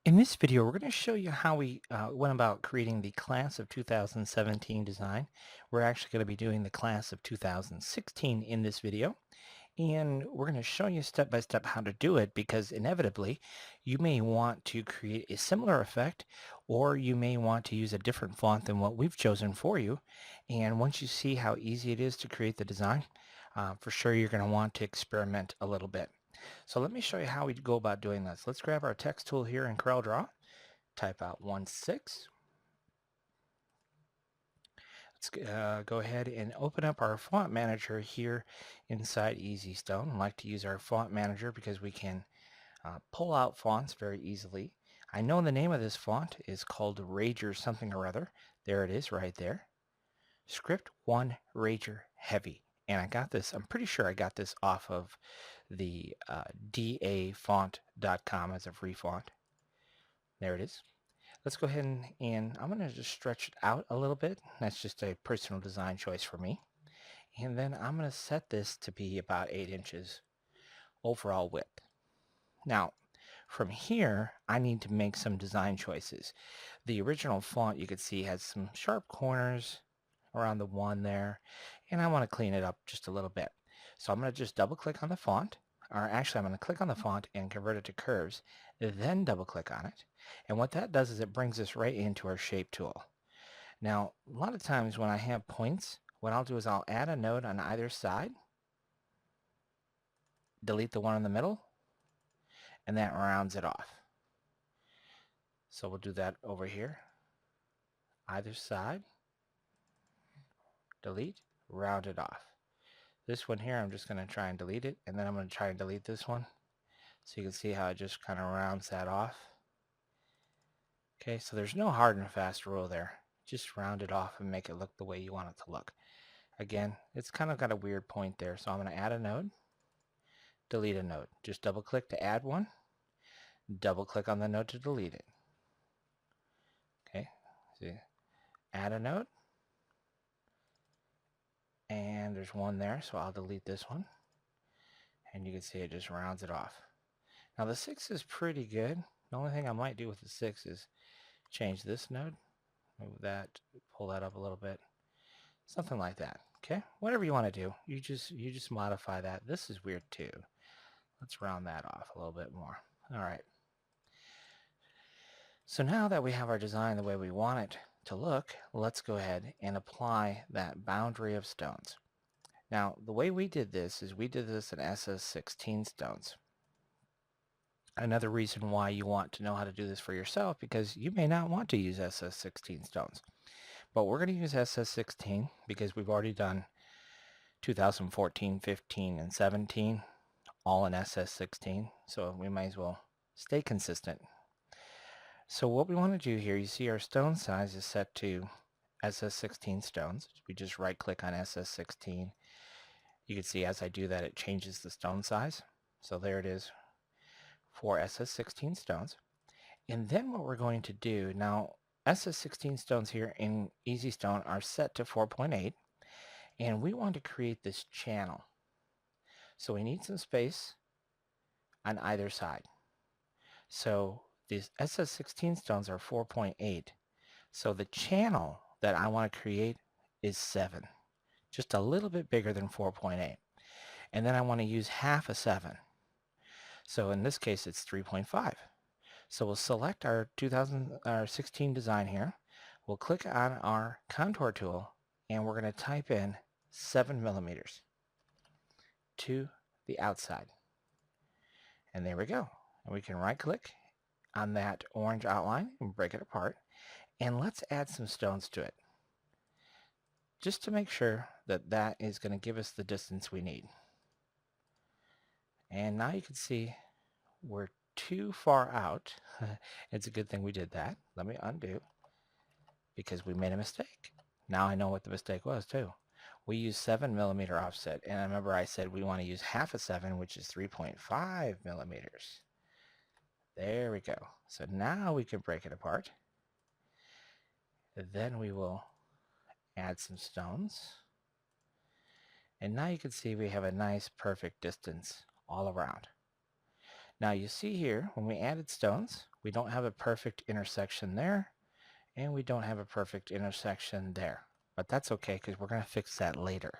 In this video, we're going to show you how we went about creating the class of 2017 design. We're actually going to be doing the class of 2016 in this video, and we're going to show you step by step how to do it because inevitably you may want to create a similar effect or you may want to use a different font than what we've chosen for you. And once you see how easy it is to create the design, for sure you're going to want to experiment a little bit. So let me show you how we go about doing this. Let's grab our text tool here in CorelDRAW, type out 1.6. Let's go ahead and open up our font manager here inside EasyStone. I like to use our font manager because we can pull out fonts very easily. I know the name of this font is called Rager something or other. There it is right there. Script 1 Rager Heavy. And I got this, I'm pretty sure I got this off of the dafont.com as a free font. There it is. Let's go ahead and I'm going to just stretch it out a little bit. That's just a personal design choice for me. And then I'm going to set this to be about 8 inches overall width. Now, from here, I need to make some design choices. The original font you could see has some sharp corners around the one there, and I want to clean it up just a little bit. So I'm going to just double click on the font, or actually I'm going to click on the font and convert it to curves, then double click on it. And what that does is it brings us right into our shape tool. Now, a lot of times when I have points, what I'll do is I'll add a node on either side, delete the one in the middle, and that rounds it off. So we'll do that over here. Either side, delete, round it off. This one here, I'm just going to try and delete it, and then I'm going to try and delete this one. So you can see how it just kind of rounds that off. Okay, so there's no hard and fast rule there. Just round it off and make it look the way you want it to look. Again, it's kind of got a weird point there, so I'm going to add a node, delete a node. Just double click to add one, double click on the node to delete it. Okay, see, add a node, and there's one there, so I'll delete this one, and you can see it just rounds it off. Now the 6 is pretty good. The only thing I might do with the 6 is change this node, move that, pull that up a little bit, something like that. Okay, whatever you want to do, you just modify that. This is weird too. Let's round that off a little bit more. All right. So now that we have our design the way we want it to look, let's go ahead and apply that boundary of stones. Now, the way we did this is we did this in SS16 stones. Another reason why you want to know how to do this for yourself, because you may not want to use SS16 stones. But we're going to use SS16 because we've already done 2014, 15, and 17 all in SS16. So we might as well stay consistent. So what we want to do here, you see our stone size is set to SS16 stones. We just right click on SS16. You can see as I do that it changes the stone size. So there it is for SS16 stones. And then what we're going to do, now SS16 stones here in EasyStone are set to 4.8, and we want to create this channel. So we need some space on either side. So these SS16 stones are 4.8. So the channel that I want to create is 7, just a little bit bigger than 4.8. And then I want to use half a 7. So in this case, it's 3.5. So we'll select our 2016 design here. We'll click on our contour tool, and we're going to type in 7 millimeters to the outside. And there we go. And we can right click on that orange outline and break it apart. And let's add some stones to it, just to make sure that that is going to give us the distance we need. And now you can see we're too far out. It's a good thing we did that. Let me undo, because we made a mistake. Now I know what the mistake was too. We used 7 millimeter offset, and I remember I said we want to use half a 7, which is 3.5 millimeters. There we go. So now we can break it apart. Then we will add some stones. And now you can see we have a nice perfect distance all around. Now you see here, when we added stones, we don't have a perfect intersection there, and we don't have a perfect intersection there. But that's okay, because we're going to fix that later.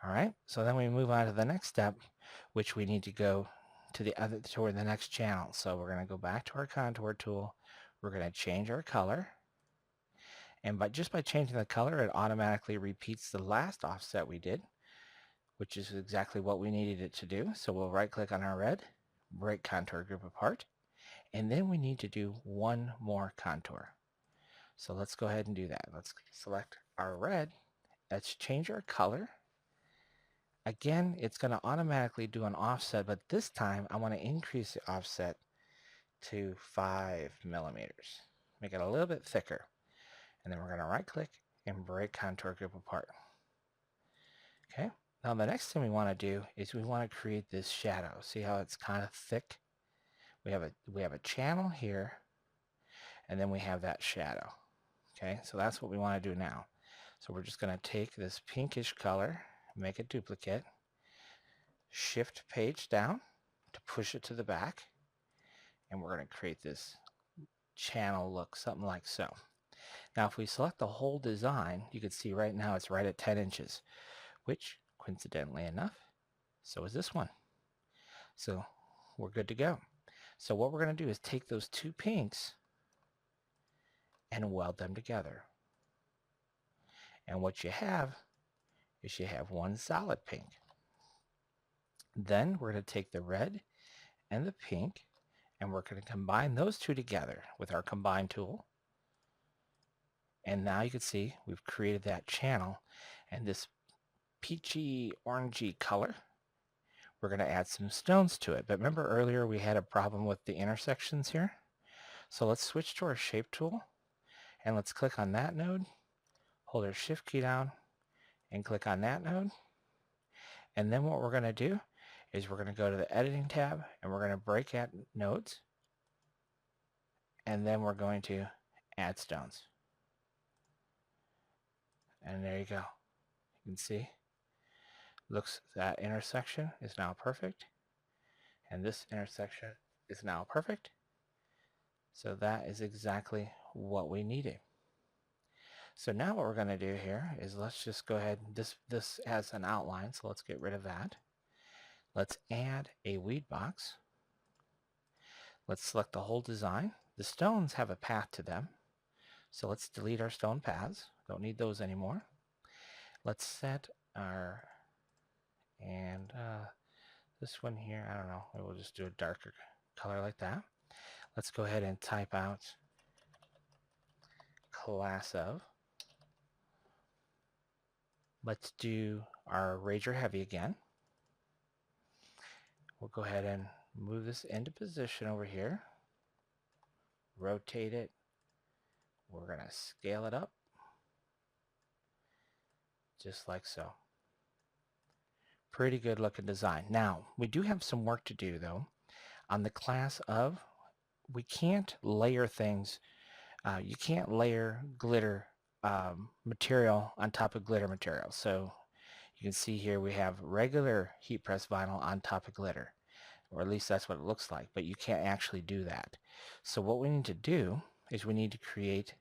All right, so then we move on to the next step, which we need to go to toward the next channel. So we're going to go back to our contour tool. We're going to change our color. And just by changing the color, it automatically repeats the last offset we did, which is exactly what we needed it to do. So we'll right click on our red, break contour group apart, and then we need to do one more contour. So let's go ahead and do that. Let's select our red. Let's change our color. Again, it's going to automatically do an offset, but this time I want to increase the offset to 5 millimeters. Make it a little bit thicker. And then we're going to right click and break contour group apart. Okay. Now the next thing we want to do is we want to create this shadow. See how it's kind of thick? We have a channel here, and then we have that shadow. Okay, so that's what we want to do now. So we're just going to take this pinkish color, make a duplicate, shift page down to push it to the back, and we're going to create this channel look, something like so. Now if we select the whole design, you can see right now it's right at 10 inches, which coincidentally enough, so is this one. So we're good to go. So what we're going to do is take those two pinks and weld them together. And what you have is you have one solid pink. Then we're going to take the red and the pink, and we're going to combine those two together with our combine tool. And now you can see we've created that channel, and this peachy orangey color, we're going to add some stones to it. But remember earlier we had a problem with the intersections here? So let's switch to our shape tool, and let's click on that node, hold our shift key down, and click on that node. And then what we're going to do is we're going to go to the editing tab, and we're going to break at nodes, and then we're going to add stones. And there you go. You can see, looks, that intersection is now perfect, and this intersection is now perfect. So that is exactly what we needed. So now what we're going to do here is let's just go ahead, this has an outline, so let's get rid of that. Let's add a weed box. Let's select the whole design. The stones have a path to them, so let's delete our stone paths. Don't need those anymore. Let's set our, and this one here, I don't know, we'll just do a darker color like that. Let's go ahead and type out class of. Let's do our Rager Heavy again. We'll go ahead and move this into position over here. Rotate it. We're going to scale it up. Just like so. Pretty good looking design. Now, we do have some work to do though. On the class of, we can't layer things. You can't layer glitter material on top of glitter material. So you can see here we have regular heat press vinyl on top of glitter, or at least that's what it looks like, but you can't actually do that. So what we need to do is we need to create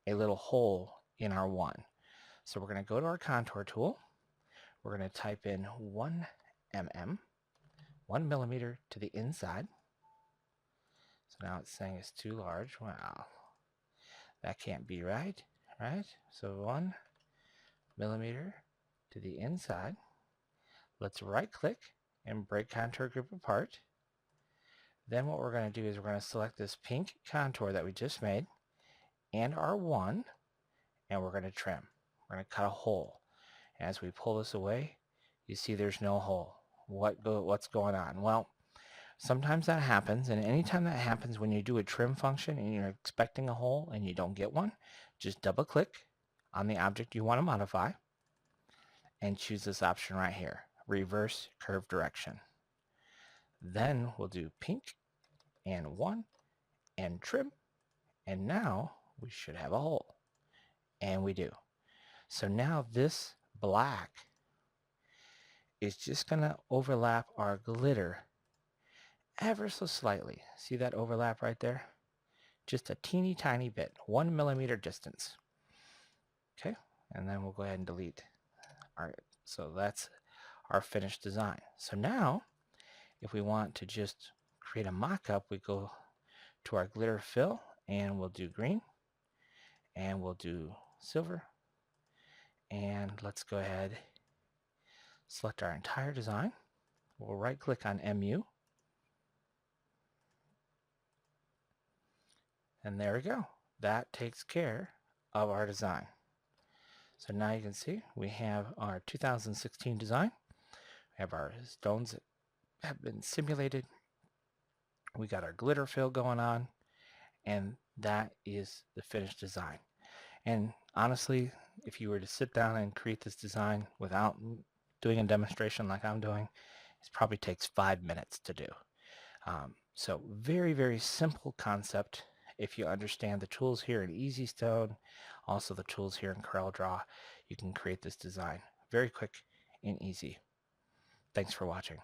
a little hole in our one. So we're going to go to our contour tool. We're going to type in 1 mm, 1 millimeter to the inside. So now it's saying it's too large. Wow, that can't be right, right? So 1 millimeter to the inside. Let's right click and break contour group apart. Then what we're going to do is we're going to select this pink contour that we just made and our one, and we're going to trim. We're going to cut a hole. As we pull this away, you see there's no hole. What's going on? Well, sometimes that happens, and anytime that happens when you do a trim function and you're expecting a hole and you don't get one, just double click on the object you want to modify and choose this option right here, reverse curve direction. Then we'll do pink and one and trim, and now we should have a hole, and we do. So now this black is just going to overlap our glitter, ever so slightly. See that overlap right there? Just a teeny tiny bit, 1 millimeter distance. Okay, and then we'll go ahead and delete. All right, so that's our finished design. So now, if we want to just create a mock-up, we go to our glitter fill and we'll do green and we'll do silver, and let's go ahead, select our entire design. We'll right click on MU, and there we go. That takes care of our design. So now you can see we have our 2016 design. We have our stones that have been simulated. We got our glitter fill going on, and that is the finished design. And honestly, if you were to sit down and create this design without doing a demonstration like I'm doing, it probably takes 5 minutes to do. So very, very simple concept. If you understand the tools here in EasyStone, also the tools here in CorelDRAW, you can create this design very quick and easy. Thanks for watching.